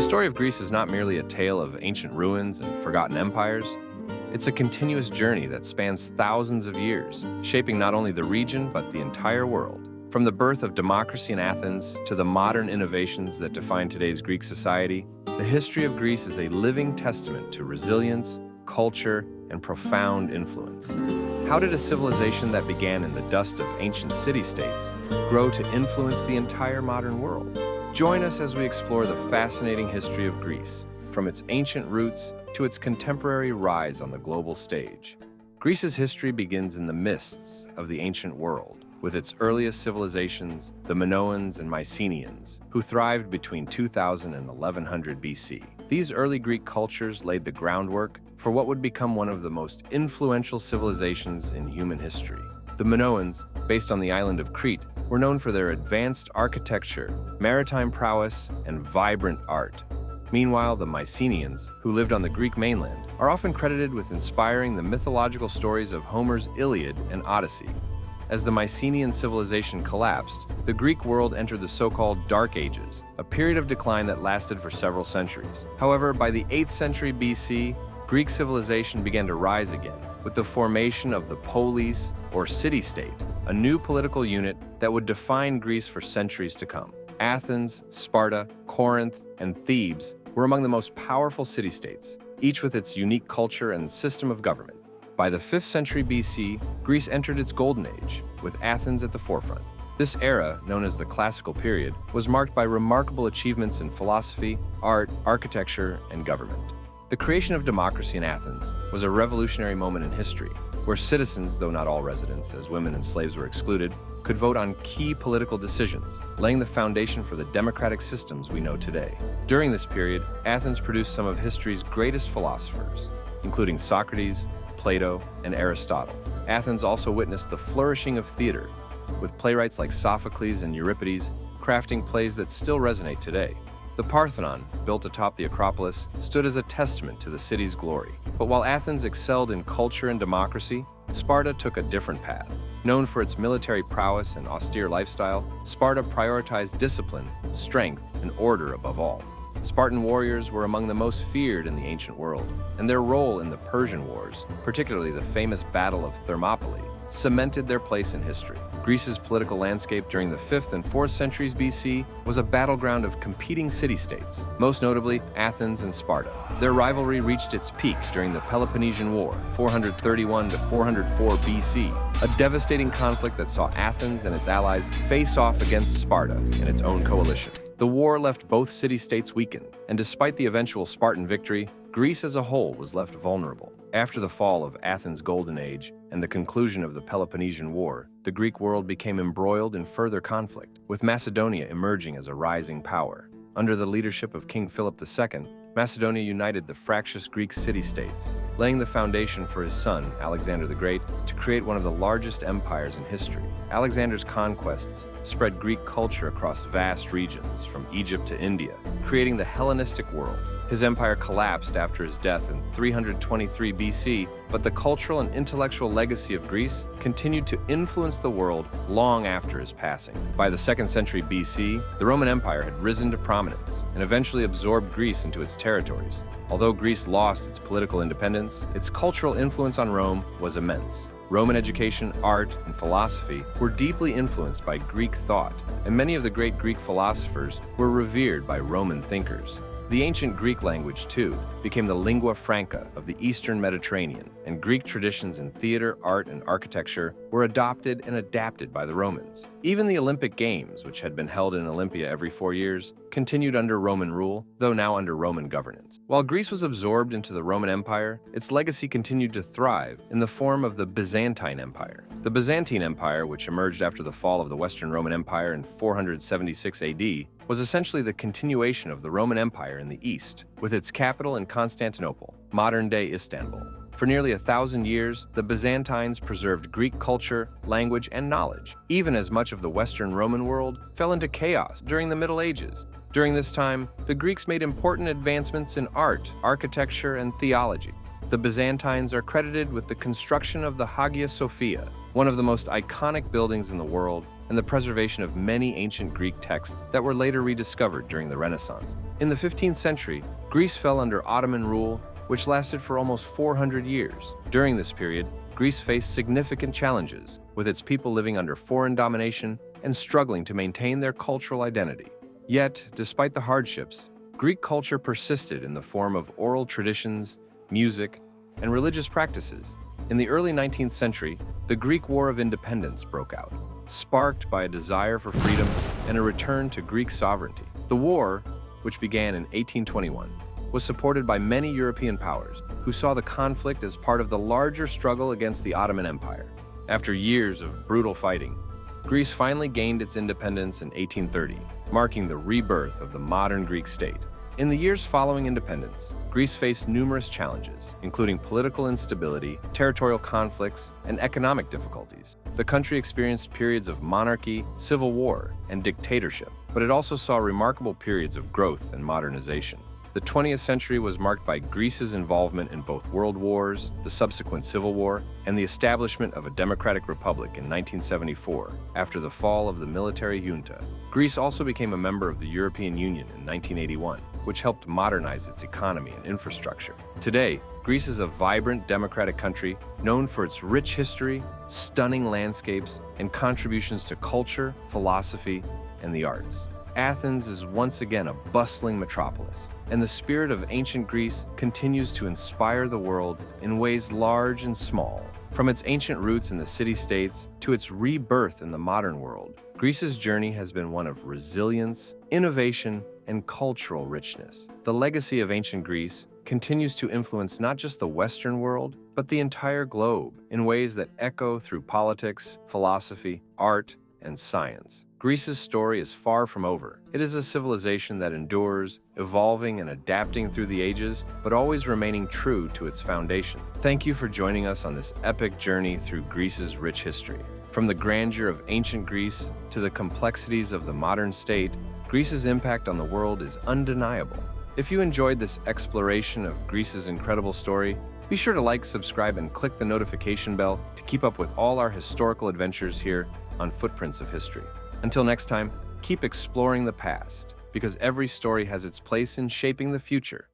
story of Greece is not merely a tale of ancient ruins and forgotten empires. It's a continuous journey that spans thousands of years, shaping not only the region but the entire world. From the birth of democracy in Athens to the modern innovations that define today's Greek society, the history of Greece is a living testament to resilience, culture, and profound influence. How did a civilization that began in the dust of ancient city-states grow to influence the entire modern world? Join us as we explore the fascinating history of Greece, from its ancient roots to its contemporary rise on the global stage. Greece's history begins in the mists of the ancient world, with its earliest civilizations, the Minoans and Mycenaeans, who thrived between 2000 and 1100 BC. These early Greek cultures laid the groundwork for what would become one of the most influential civilizations in human history. The Minoans, based on the island of Crete, were known for their advanced architecture, maritime prowess, and vibrant art. Meanwhile, the Mycenaeans, who lived on the Greek mainland, are often credited with inspiring the mythological stories of Homer's Iliad and Odyssey. As the Mycenaean civilization collapsed, the Greek world entered the so-called Dark Ages, a period of decline that lasted for several centuries. However, by the 8th century BC, Greek civilization began to rise again, with the formation of the polis, or city-state, a new political unit that would define Greece for centuries to come. Athens, Sparta, Corinth, and Thebes were among the most powerful city-states, each with its unique culture and system of government. By the 5th century BC, Greece entered its golden age, with Athens at the forefront. This era, known as the Classical period, was marked by remarkable achievements in philosophy, art, architecture, and government. The creation of democracy in Athens was a revolutionary moment in history, where citizens, though not all residents, as women and slaves were excluded, could vote on key political decisions, laying the foundation for the democratic systems we know today. During this period, Athens produced some of history's greatest philosophers, including Socrates, Plato, and Aristotle. Athens also witnessed the flourishing of theater, with playwrights like Sophocles and Euripides crafting plays that still resonate today. The Parthenon, built atop the Acropolis, stood as a testament to the city's glory. But while Athens excelled in culture and democracy, Sparta took a different path. Known for its military prowess and austere lifestyle, Sparta prioritized discipline, strength, and order above all. Spartan warriors were among the most feared in the ancient world, and their role in the Persian Wars, particularly the famous Battle of Thermopylae, cemented their place in history. Greece's political landscape during the 5th and 4th centuries BC was a battleground of competing city-states, most notably Athens and Sparta. Their rivalry reached its peak during the Peloponnesian War, 431 to 404 BC, a devastating conflict that saw Athens and its allies face off against Sparta in its own coalition. The war left both city-states weakened, and despite the eventual Spartan victory, Greece as a whole was left vulnerable. After the fall of Athens' golden age and the conclusion of the Peloponnesian War, the Greek world became embroiled in further conflict, with Macedonia emerging as a rising power. Under the leadership of King Philip II, Macedonia united the fractious Greek city-states, laying the foundation for his son, Alexander the Great, to create one of the largest empires in history. Alexander's conquests spread Greek culture across vast regions, from Egypt to India, creating the Hellenistic world. His empire collapsed after his death in 323 BC, but the cultural and intellectual legacy of Greece continued to influence the world long after his passing. By the 2nd century BC, the Roman Empire had risen to prominence and eventually absorbed Greece into its territories. Although Greece lost its political independence, its cultural influence on Rome was immense. Roman education, art, and philosophy were deeply influenced by Greek thought, and many of the great Greek philosophers were revered by Roman thinkers. The ancient Greek language, too, became the lingua franca of the Eastern Mediterranean, and Greek traditions in theater, art, and architecture were adopted and adapted by the Romans. Even the Olympic Games, which had been held in Olympia every 4 years, continued under Roman rule, though now under Roman governance. While Greece was absorbed into the Roman Empire, its legacy continued to thrive in the form of the Byzantine Empire. The Byzantine Empire, which emerged after the fall of the Western Roman Empire in 476 AD, was essentially the continuation of the Roman Empire in the East, with its capital in Constantinople, modern-day Istanbul. For nearly 1,000 years, the Byzantines preserved Greek culture, language, and knowledge, even as much of the Western Roman world fell into chaos during the Middle Ages. During this time, the Greeks made important advancements in art, architecture, and theology. The Byzantines are credited with the construction of the Hagia Sophia, one of the most iconic buildings in the world, and the preservation of many ancient Greek texts that were later rediscovered during the Renaissance. In the 15th century, Greece fell under Ottoman rule, which lasted for almost 400 years. During this period, Greece faced significant challenges, with its people living under foreign domination and struggling to maintain their cultural identity. Yet, despite the hardships, Greek culture persisted in the form of oral traditions, music, and religious practices. In the early 19th century, the Greek War of Independence broke out, sparked by a desire for freedom and a return to Greek sovereignty. The war, which began in 1821, was supported by many European powers who saw the conflict as part of the larger struggle against the Ottoman Empire. After years of brutal fighting, Greece finally gained its independence in 1830, marking the rebirth of the modern Greek state. In the years following independence, Greece faced numerous challenges, including political instability, territorial conflicts, and economic difficulties. The country experienced periods of monarchy, civil war, and dictatorship, but it also saw remarkable periods of growth and modernization. The 20th century was marked by Greece's involvement in both world wars, the subsequent civil war, and the establishment of a democratic republic in 1974 after the fall of the military junta. Greece also became a member of the European Union in 1981, which helped modernize its economy and infrastructure. Today, Greece is a vibrant democratic country known for its rich history, stunning landscapes, and contributions to culture, philosophy, and the arts. Athens is once again a bustling metropolis, and the spirit of ancient Greece continues to inspire the world in ways large and small. From its ancient roots in the city-states to its rebirth in the modern world, Greece's journey has been one of resilience, innovation, and cultural richness. The legacy of ancient Greece continues to influence not just the Western world, but the entire globe in ways that echo through politics, philosophy, art, and science. Greece's story is far from over. It is a civilization that endures, evolving and adapting through the ages, but always remaining true to its foundation. Thank you for joining us on this epic journey through Greece's rich history. From the grandeur of ancient Greece to the complexities of the modern state, Greece's impact on the world is undeniable. If you enjoyed this exploration of Greece's incredible story, be sure to like, subscribe, and click the notification bell to keep up with all our historical adventures here on Footprints of History. Until next time, keep exploring the past, because every story has its place in shaping the future.